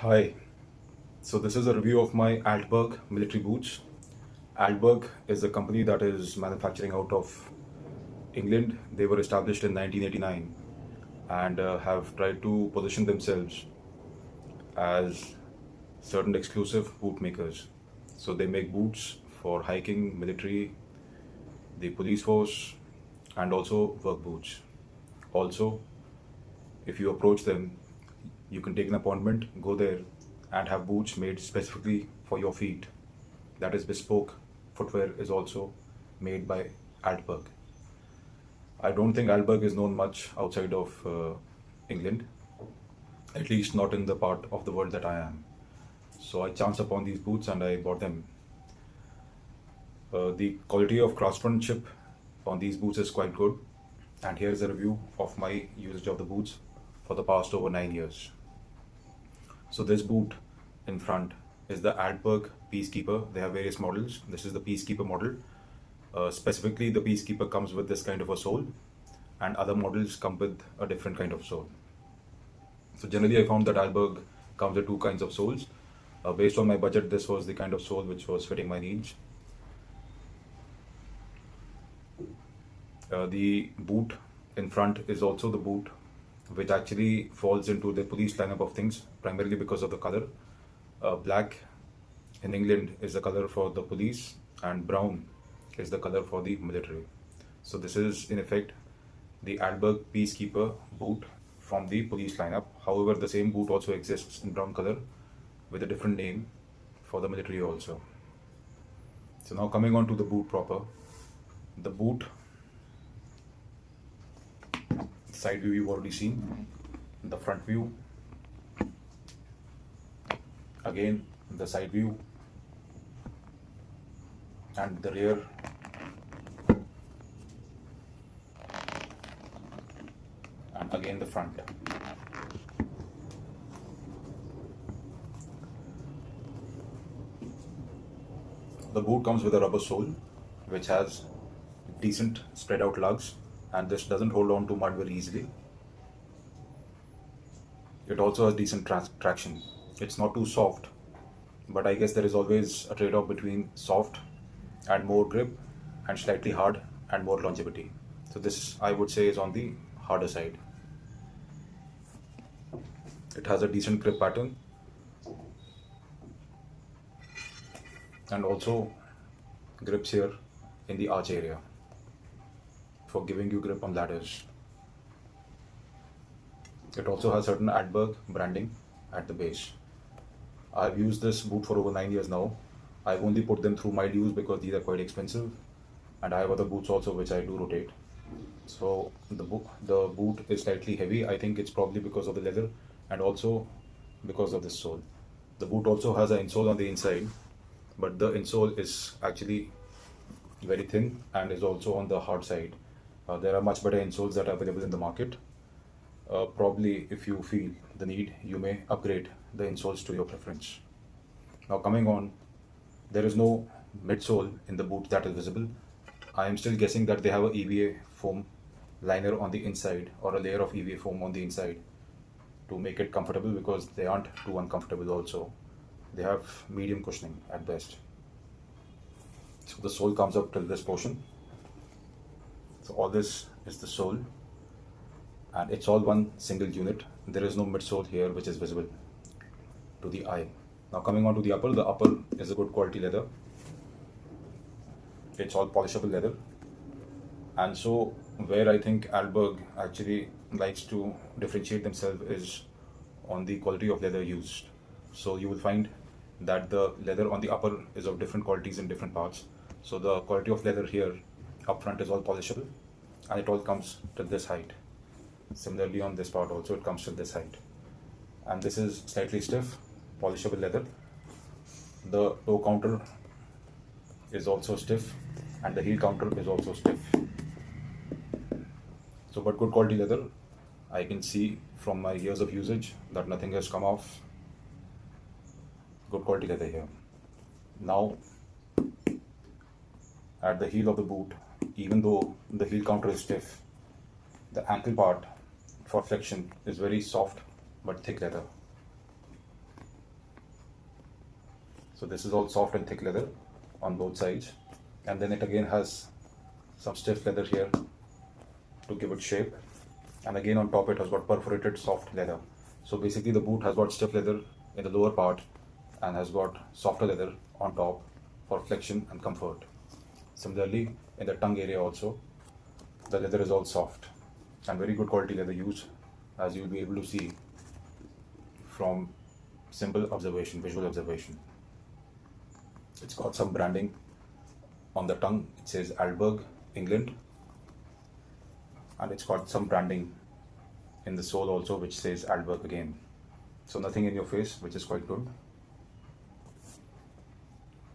Hi, so this is a review of my Altberg military boots. Altberg is a company that is manufacturing out of England. They were established in 1989 and have tried to position themselves as certain exclusive boot makers. So they make boots for hiking, military, the police force, and also work boots. Also, if you approach them, you can take an appointment, go there, and have boots made specifically for your feet. That is bespoke footwear is also made by Altberg. I don't think Altberg is known much outside of England, at least not in the part of the world that I am. So I chanced upon these boots and I bought them. The quality of craftsmanship on these boots is quite good. And here's a review of my usage of the boots for the past over 9 years. So this boot in front is the Altberg Peacekeeper. They have various models. This is the Peacekeeper model. Specifically, the Peacekeeper comes with this kind of a sole, and other models come with a different kind of sole. So generally, I found that Altberg comes with two kinds of soles. Based on my budget, this was the kind of sole which was fitting my needs. The boot in front is also the boot which actually falls into the police lineup of things, primarily because of the color. Black in England is the color for the police, and brown is the color for the military. So this is in effect the Altberg Peacekeeper boot from the police lineup. However, the same boot also exists in brown color with a different name for the military also. So now coming on to the boot proper. The boot side view you've already seen, the front view, again the side view, and the rear, and again the front. The boot comes with a rubber sole which has decent spread out lugs, and this doesn't hold on to mud very easily. It also has decent traction. It's not too soft, but I guess there is always a trade-off between soft and more grip and slightly hard and more longevity. So this, I would say, is on the harder side. It has a decent grip pattern and also grips here in the arch area for giving you grip on ladders. It also has certain Altberg branding at the base. I've used this boot for over 9 years now. I've only put them through mild use because these are quite expensive, and I have other boots also which I do rotate. So the boot is slightly heavy. I think it's probably because of the leather and also because of this sole. The boot also has an insole on the inside, but the insole is actually very thin and is also on the hard side. There are much better insoles that are available in the market. Probably if you feel the need, you may upgrade the insoles to your preference. Now coming on, there is no midsole in the boot that is visible. I am still guessing that they have a EVA foam liner on the inside, or a layer of EVA foam on the inside to make it comfortable, because they aren't too uncomfortable also. They have medium cushioning at best. So the sole comes up till this portion. So all this is the sole, and it's all one single unit. There is no midsole here which is visible to the eye. Now coming on to the upper is a good quality leather. It's all polishable leather. And so where I think Altberg actually likes to differentiate themselves is on the quality of leather used. So you will find that the leather on the upper is of different qualities in different parts. So the quality of leather here up front is all polishable, and it all comes to this height. Similarly on this part also it comes to this height, and this is slightly stiff polishable leather. The toe counter is also stiff, and the heel counter is also stiff. So but good quality leather. I can see from my years of usage that nothing has come off. Good quality leather here. Now at the heel of the boot, even though the heel counter is stiff, the ankle part for flexion is very soft but thick leather. So this is all soft and thick leather on both sides, and then it again has some stiff leather here to give it shape, and again on top it has got perforated soft leather. So basically the boot has got stiff leather in the lower part and has got softer leather on top for flexion and comfort. Similarly, in the tongue area also, the leather is all soft and very good quality leather used, as you'll be able to see from simple observation, visual observation. It's got some branding on the tongue. It says Altberg, England, and it's got some branding in the sole also, which says Altberg again. So nothing in your face, which is quite good.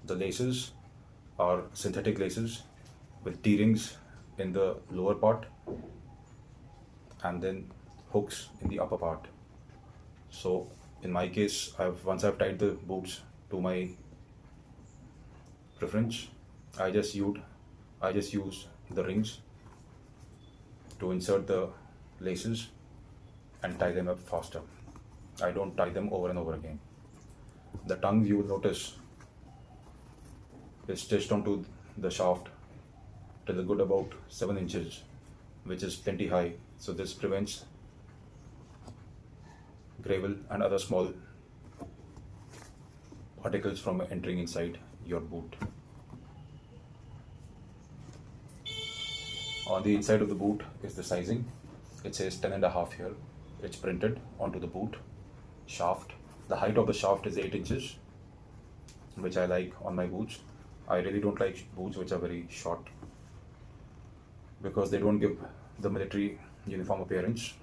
The laces are synthetic laces with T-rings in the lower part and then hooks in the upper part. So in my case, once I've tied the boots to my preference, I just used the rings to insert the laces and tie them up faster. I don't tie them over and over again. The tongue, you will notice, is stitched onto the shaft till a good about 7 inches, which is plenty high. So this prevents gravel and other small particles from entering inside your boot. On the inside of the boot is the sizing. It says 10.5 here. It's printed onto the boot shaft. The height of the shaft is 8 inches, which I like on my boots. I really don't like boots which are very short because they don't give the military uniform appearance.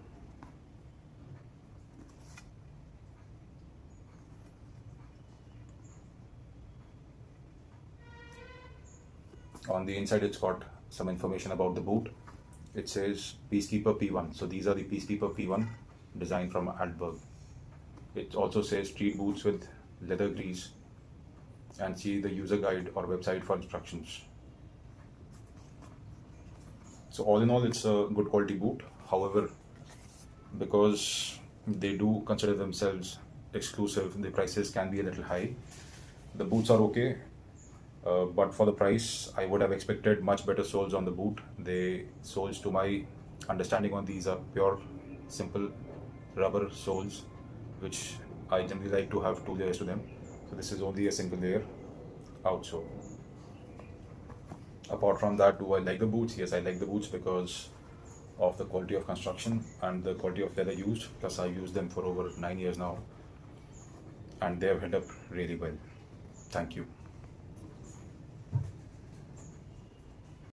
On the inside, it's got some information about the boot. It says Peacekeeper P1. So these are the Peacekeeper P1 designed from Altberg. It also says street boots with leather grease, and see the user guide or website for instructions. So all in all, it's a good quality boot. However, because they do consider themselves exclusive, the prices can be a little high. The boots are okay, but for the price, I would have expected much better soles on the boot. The soles, to my understanding on these, are pure, simple rubber soles, which I generally like to have 2 layers to them. So this is only a single layer outsole. Apart from that, do I like the boots? Yes, I like the boots because of the quality of construction and the quality of leather used. Plus, I've used them for over 9 years now, and they have held up really well. Thank you.